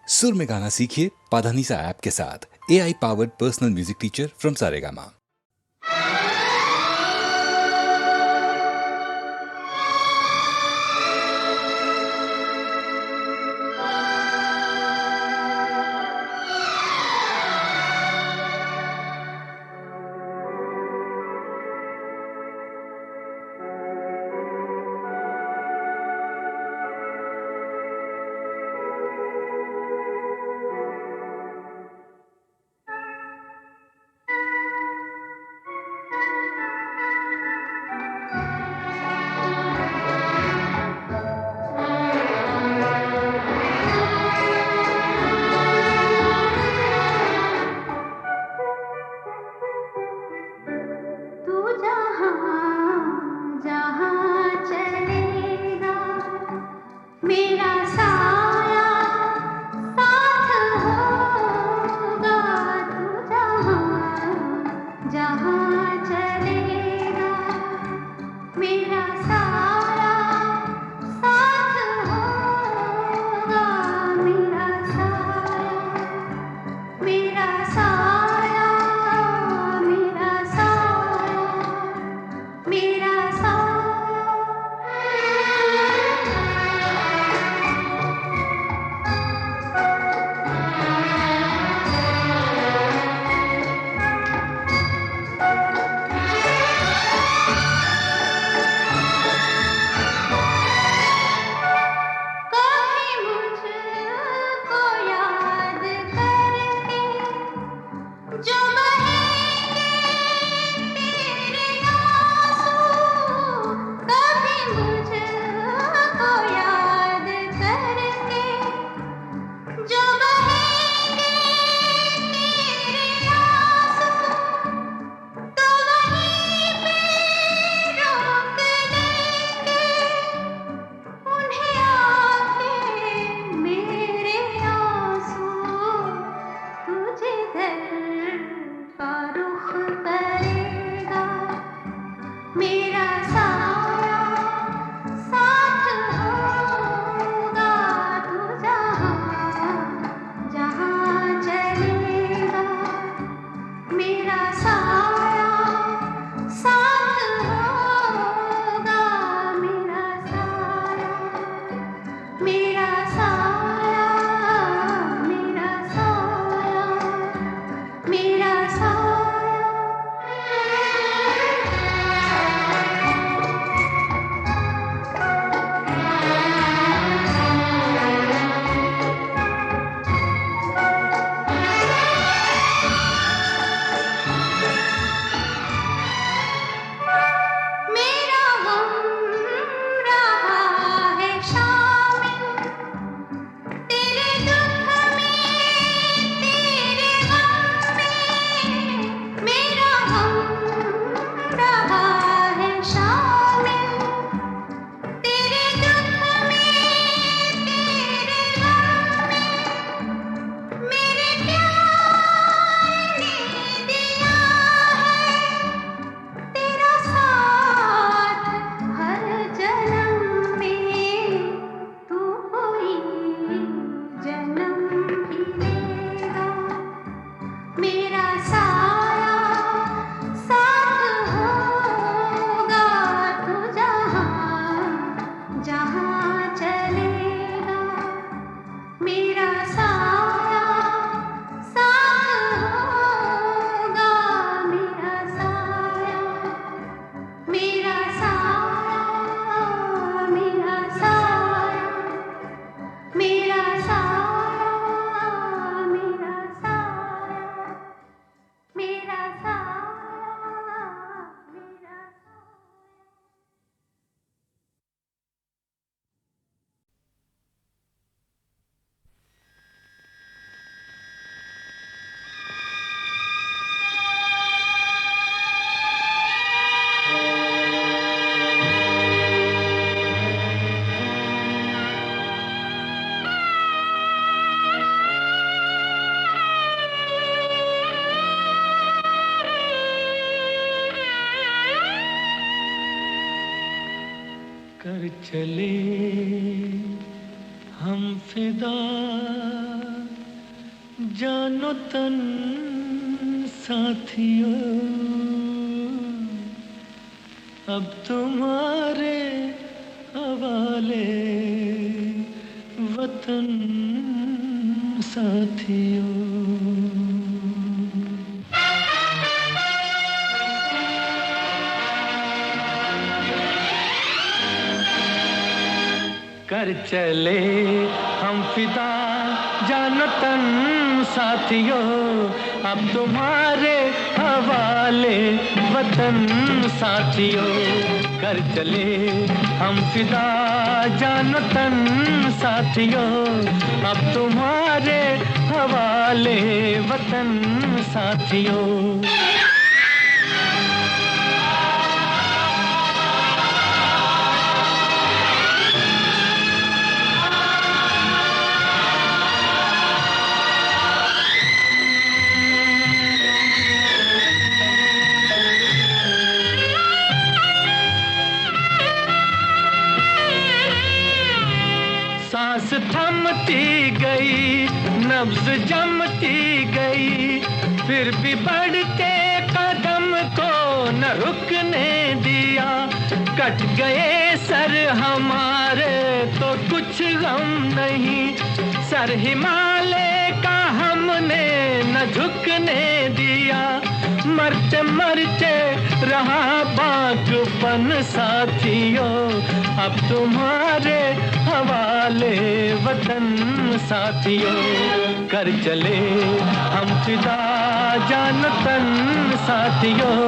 सुर में गाना सीखिए पाधानीसा ऐप के साथ। AI powered personal music teacher from Saregama. कर चले हम फिदा जानो तन साथियों अब तुम्हारे हवाले वतन साथियों। कर चले हम फिदा जानो तन साथियों अब तुम्हारे हवाले वतन साथियों। कर चले हम फिदा जानो तन साथियों अब तुम्हारे हवाले वतन साथियों। सांस थमती गई नब्ज जमती गई फिर भी बढ़ते कदम को न रुकने दिया। कट गए सर हमारे तो कुछ गम नहीं सर हिमालय का हमने न झुकने दिया। मरते मरते रहा बागपन साथियों अब तुम्हारे हवाले वतन साथियों। कर चले हम फिदा जानो तन साथियों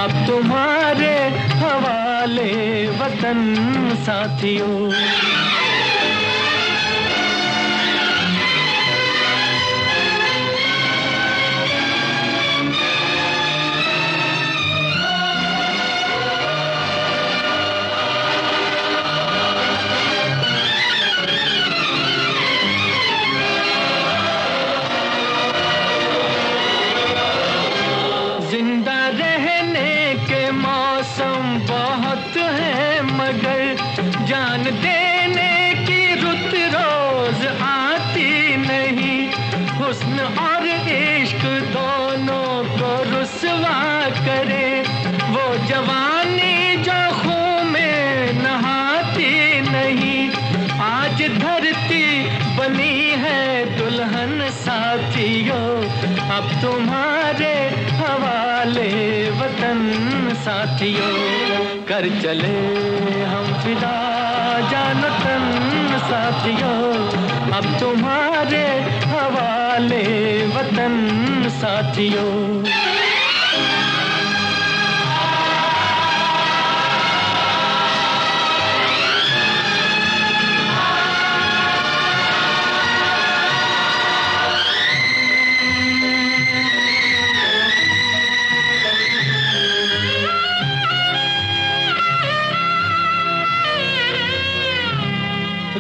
अब तुम्हारे हवाले वतन साथियों। जिंदा रहने के मौसम बहुत है मगर जान देने की रुत रोज आती नहीं। हुस्न और इश्क दोनों को रुसवा करे वो जवानी जो खून में नहाती नहीं। आज धरती बनी है दुल्हन साथियों अब तुम्हारे हवाले वतन साथियों। कर चले हम फिदा जानो तन साथियों अब तुम्हारे हवाले वतन साथियों।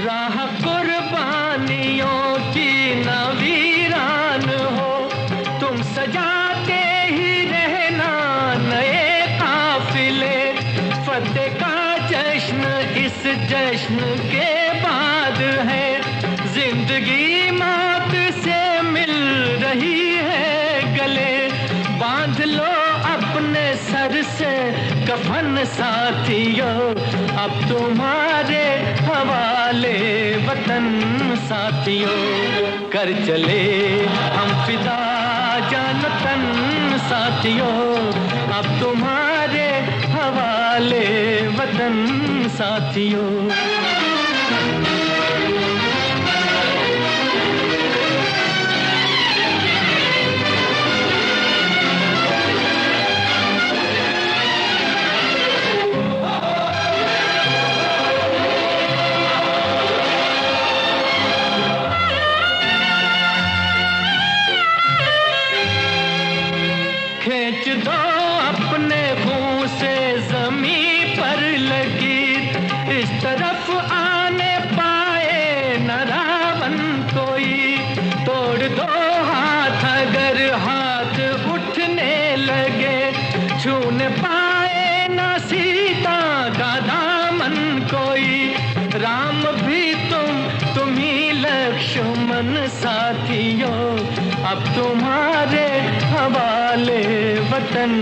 राह कुर्बानियों की न वीरान हो तुम सजाते ही रहना नए काफिले। फतेह का जश्न इस जश्न के बाद है जिंदगी मौत से मिल रही है गले। बांध लो अपने सर से कफन साथियों अब तुम्हारे हवाले वतन साथियों। कर चले हम फिदा जानो तन साथियों अब तुम्हारे हवाले वतन साथियों। खींच दो अपने मुंह से जमीन पर लगी इस तरफ आने पाए न रावण कोई। तोड़ दो हाथ अगर हाथ उठने लगे छूने पाए न सीता का दामन कोई। राम भी तुम ही लक्ष्मण सा साथियों, अब तुम्हारे हवाले वतन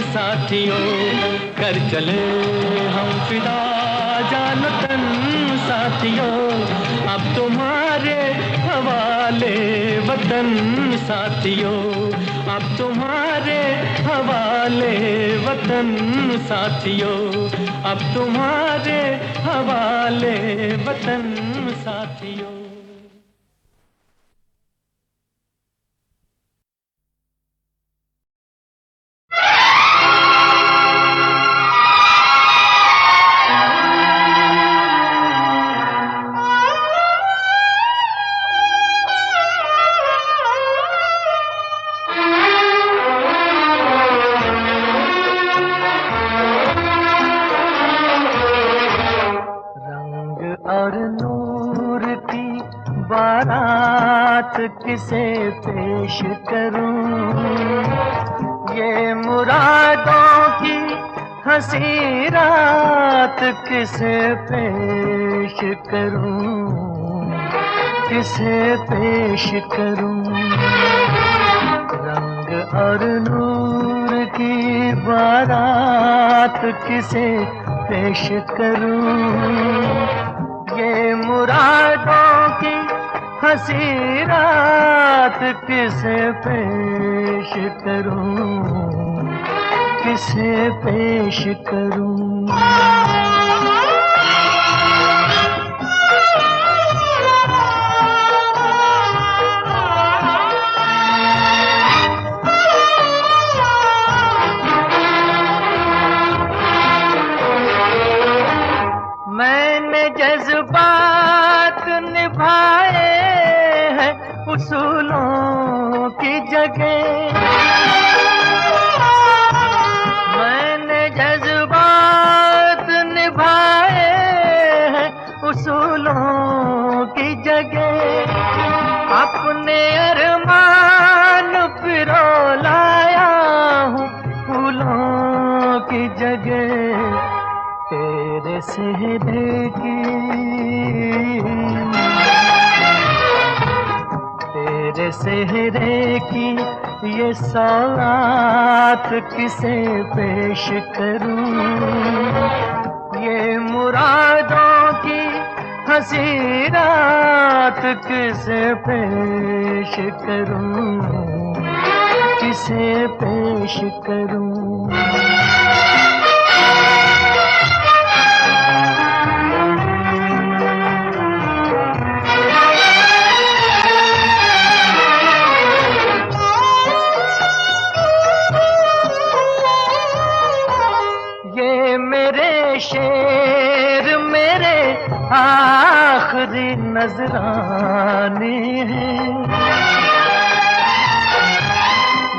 साथियों। कर चले हम फिदा जान तन साथियों, अब तुम्हारे हवाले वतन साथियों, अब तुम्हारे हवाले वतन साथियों, अब तुम्हारे हवाले वतन साथियों। और नूर की बारात किसे पेश करूं, ये मुरादों की हंसी रात किसे पेश करूं, किसे पेश करूं। रंग और नूर की बारात किसे पेश करूं, ये मुरादों की हंसी रात किसे पेश करूं, किसे पेश करूं। जज्बात निभाए हैं उसूलों की जगह, मैंने जज्बात निभाए हैं उसूलों की जगह। अपने अरमान पिरो लाया हूँ फूलों की जगह, तेरे सेहरे की, तेरे सेहरे की ये सौगात किसे पेश करूं, ये मुरादों की हंसी रात किसे पेश करूं, किसे पेश करूं। शेर मेरे आखिरी नजराने हैं,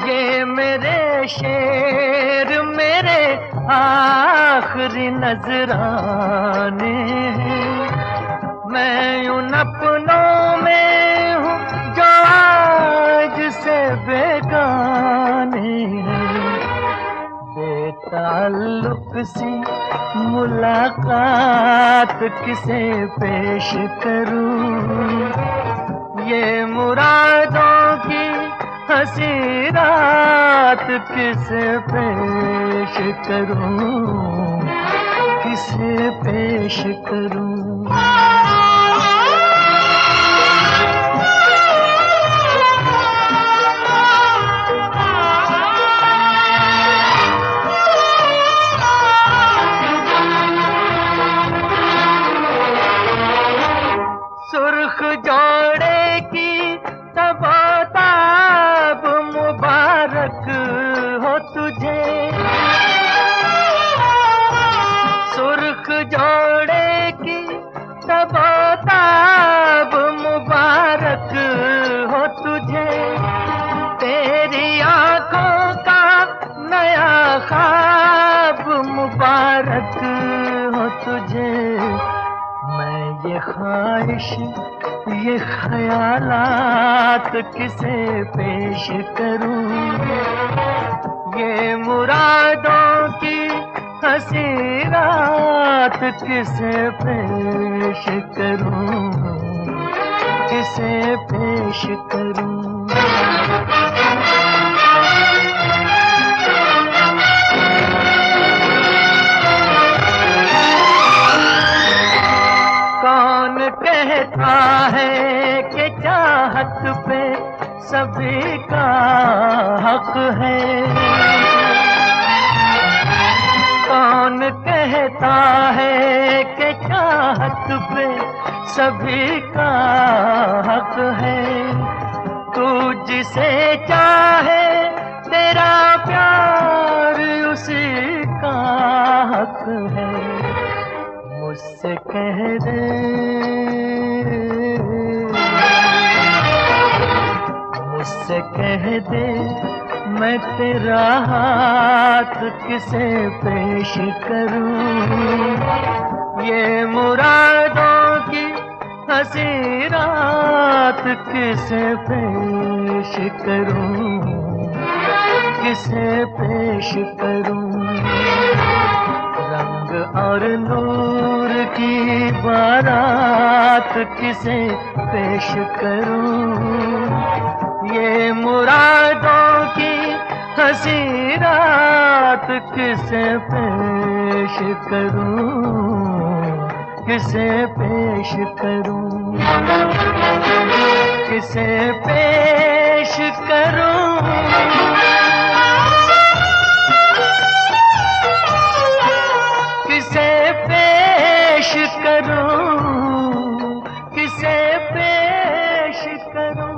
ये मेरे शेर मेरे आखिरी नजराने हैं। मैं उन अपनों में हूँ जो आज से बेगाने हैं, बेताल्लुक सी मुलाकात किसे पेश करूं, ये मुरादों की हंसी रात किसे पेश करूं, किसे पेश करूं। सुर्ख जोड़े की तबताब मुबारक हो तुझे, सुर्ख जोड़े की तबताब मुबारक हो तुझे। तेरी आंखों का नया ख्वाब मुबारक हो तुझे। मैं ये ख्वाहिश ये ख्यालात किसे पेश करूं, ये मुरादों की हंसी रात किसे पेश करूं, किसे पेश करूं। कौन कहता है कि चाहत पे सभी का हक है। कौन कहता है कि चाहत पे सभी का हक है। तू जिसे चाहे तेरा प्यार उसी का हक है। मुझसे कह दे, मुझसे कह दे मैं तेरा हाथ किसे पेश करूं। ये मुरादों की हंसी रात किसे पेश करूं, किसे पेश करूं। रंग और नूर की बारात किसे पेश करूं। ये मुरादों की हंसी रात किसे पेश करूं, किसे पेश करूं, किसे पेश करूं। किसे पेश करूं, किसे पेश करूं।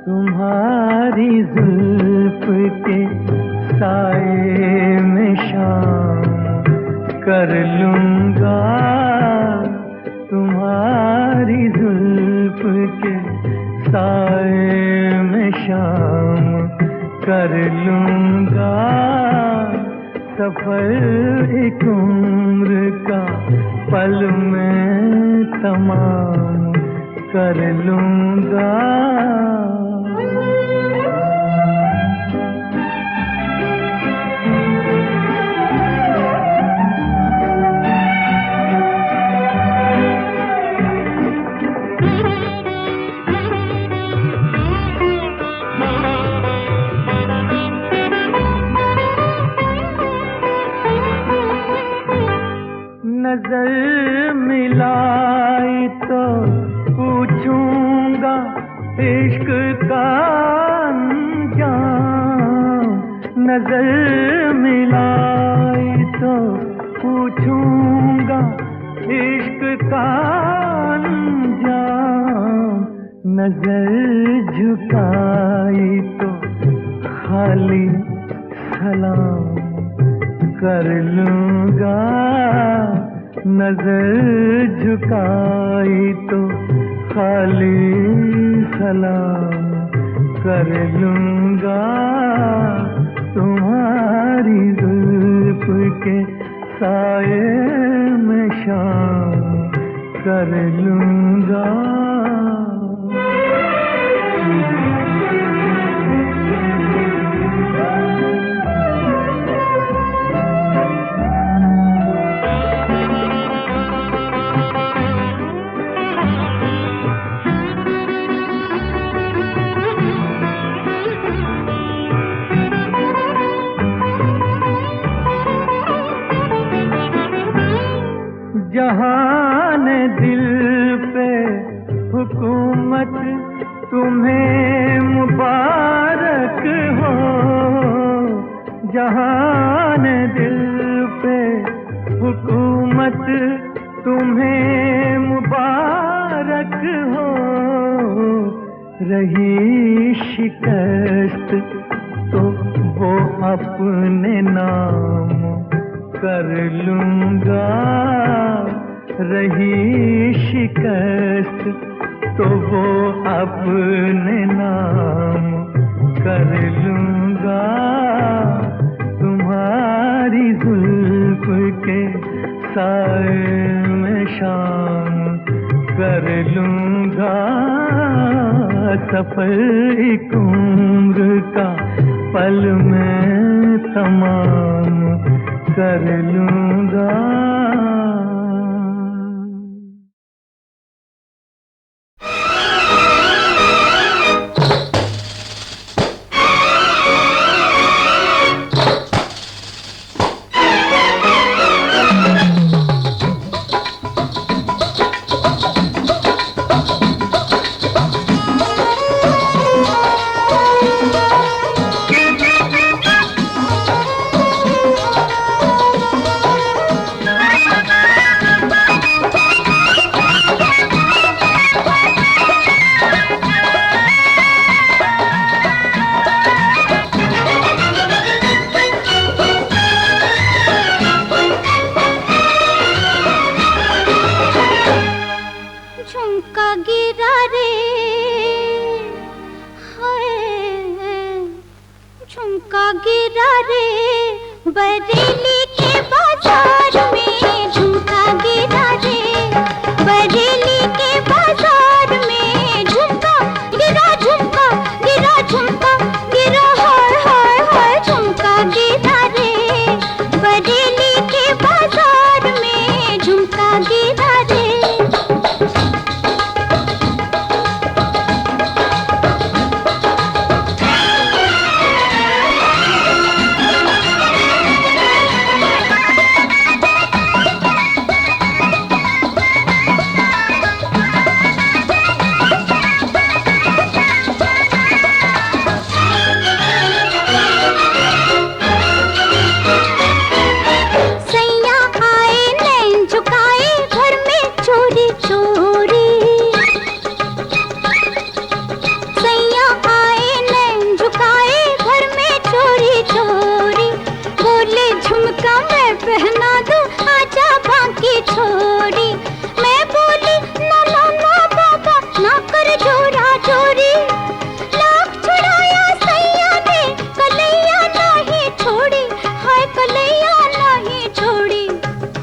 तुम्हारी जुल्फ के साए में शाम कर लूंगा। तुम्हारी जुल्फ के साए में शाम कर लूंगा। सफर एक उम्र का पल में तमाम कर लूंगा। नजर मिलाई तो पूछूंगा इश्क का अंजाम। नजर मिलाई तो पूछूंगा इश्क का अंजाम। नजर झुकाई तो खाली सलाम कर लूंगा। नजर झुकाई तो खाली सलाम कर लूंगा। तुम्हारी जुल्फ के साए में शाम कर लूंगा। जहान दिल पे हुकूमत तुम्हें मुबारक हो। जहान दिल पे हुकूमत तुम्हें मुबारक हो। रही शिकस्त तो वो अपने नाम कर लूंगा। रही शिकस्त तो वो अपने नाम कर लूंगा, तुम्हारी जुल्फ के साए में शाम कर लूंगा, सफर एक उम्र का पल में तमाम कर लूंगा।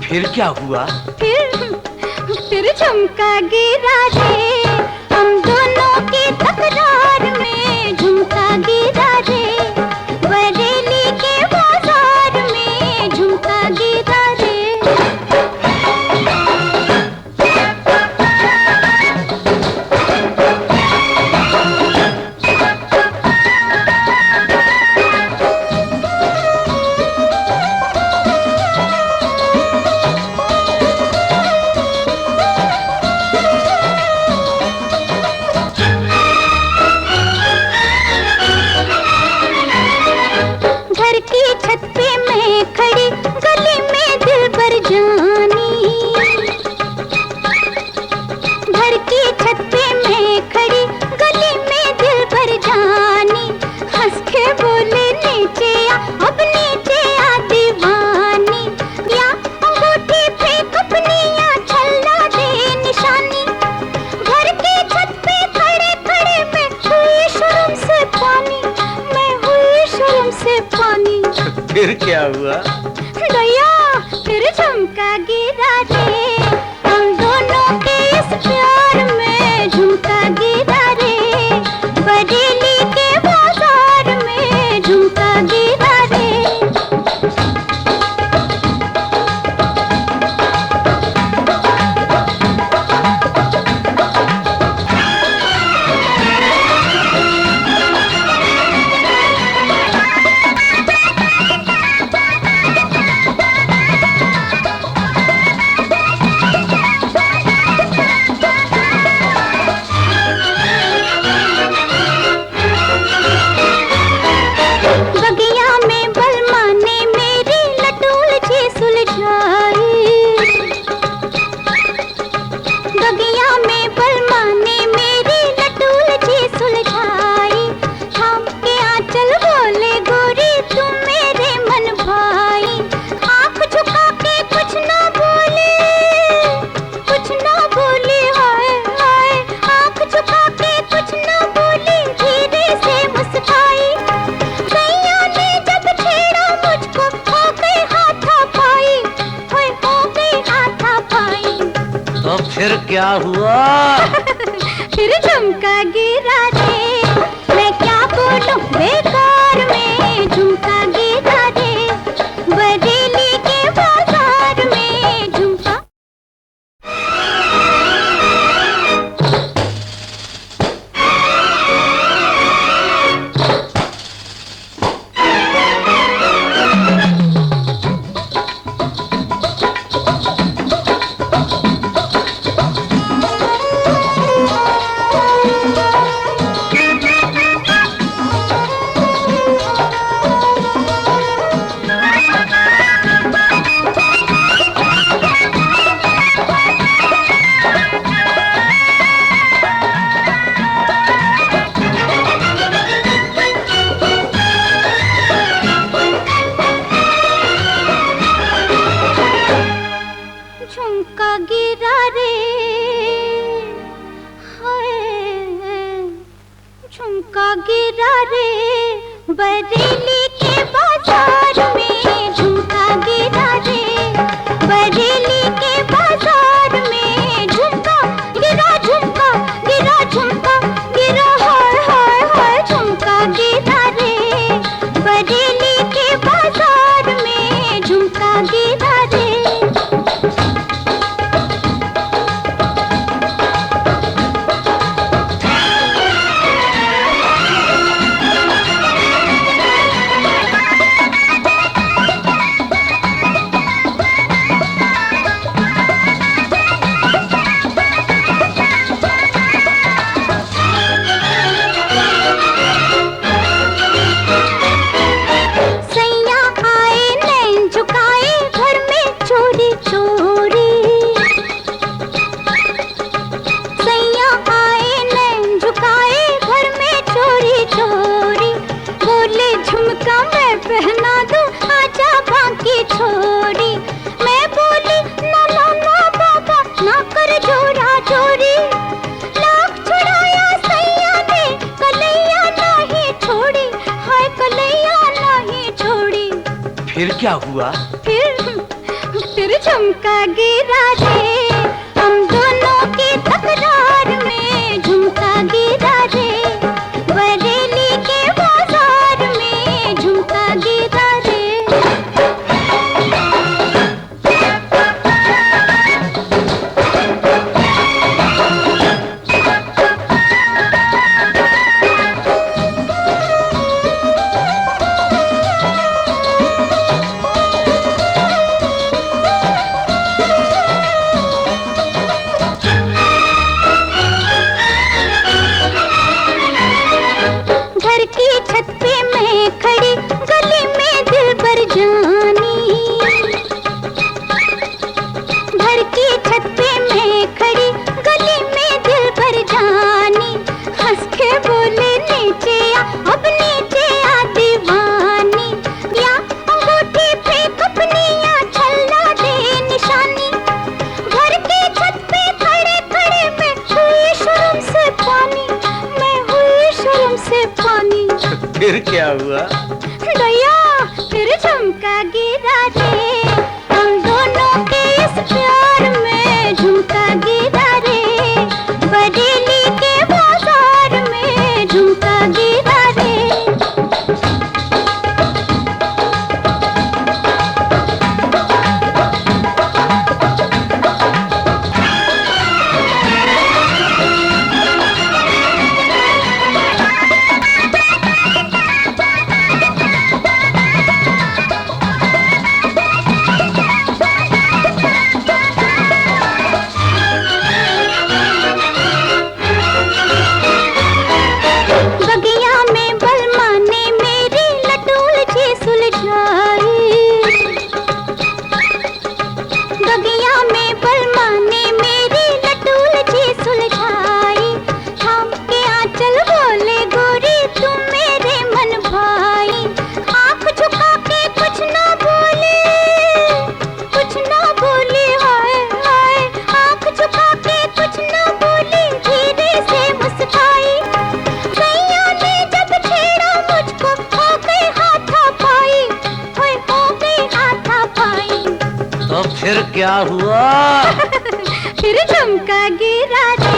फिर क्या हुआ? फिर झुमका गिरा रे, हम दोनों की तकरार में झुमका गिरा रे, बरेली के बाजार में झुमका गिरा रे। छत पे मैं खड़ी गली में दिल भर जानी, घर की छत पे मैं खड़ी गली में दिल भर जानी, हंस के बोले नीचे आ, अब नीचे आ दीवानी, या अंगूठी फेंक अपनी या छल्ला दे निशानी, घर की छत पे खड़े खड़े मैं हुई शर्म से पानी, मैं हुई शर्म से पानी। फिर क्या हुआ? दया फिर झुमका गिरा रे, हम दोनों के इस प्यार में झुमका गिरा रे, बरेली के बाजार में झुमका गिरा रे। क्या हुआ? फिर झुमका गिरा रे, मैं क्या बोलूं बेकार में, झुमका गिरा रे, बरेली के बाजार में झुमका। झुमका गिरा रे, हाय झुमका गिरा रे, बरेली के बाजार में झुमका गिरा रे, बरेली के बाजार में झुमका गिरा, झुमका गिरा, झुमका गिरा, हाय हाय हाय झुमका गिरा रे, बरेली के बाजार में झुमका गिरा रे। पहना दो आजा बाकी छोड़ी, मैं बोली ना ना ना बाबा ना कर जोरा जोरी, लाख छुड़ाया सैया ने कलैया नहीं छोड़ी, हाय कलैया नहीं छोड़ी। फिर क्या हुआ? फिर झुमका गिरा रे, हम दोनों की तकरार में झुमका गिरा रे, बरेली के बाजार में झुमका गिरा रे। घर की छत पे मैं खड़ी, गली में दिल भर जानी, घर की छत पे मैं खड़ी, गली में दिल भर जानी, हंस के बोले नीचे आ, अब नीचे आ दीवानी, या अंगूठी फेंक अपनी या छल्ला दे निशानी, घर की छत पे खड़े खड़े मैं हुई शर्म से पानी, मैं हुई शर्म से पानी। फिर क्या हुआ? दया फिर झुमका गिरा रे, हम दोनों के इस प्यार में झुमका गिरा रे, बरेली के बाजार में झुमका गिरा रे। फिर क्या हुआ? फिर झुमका गिरा दे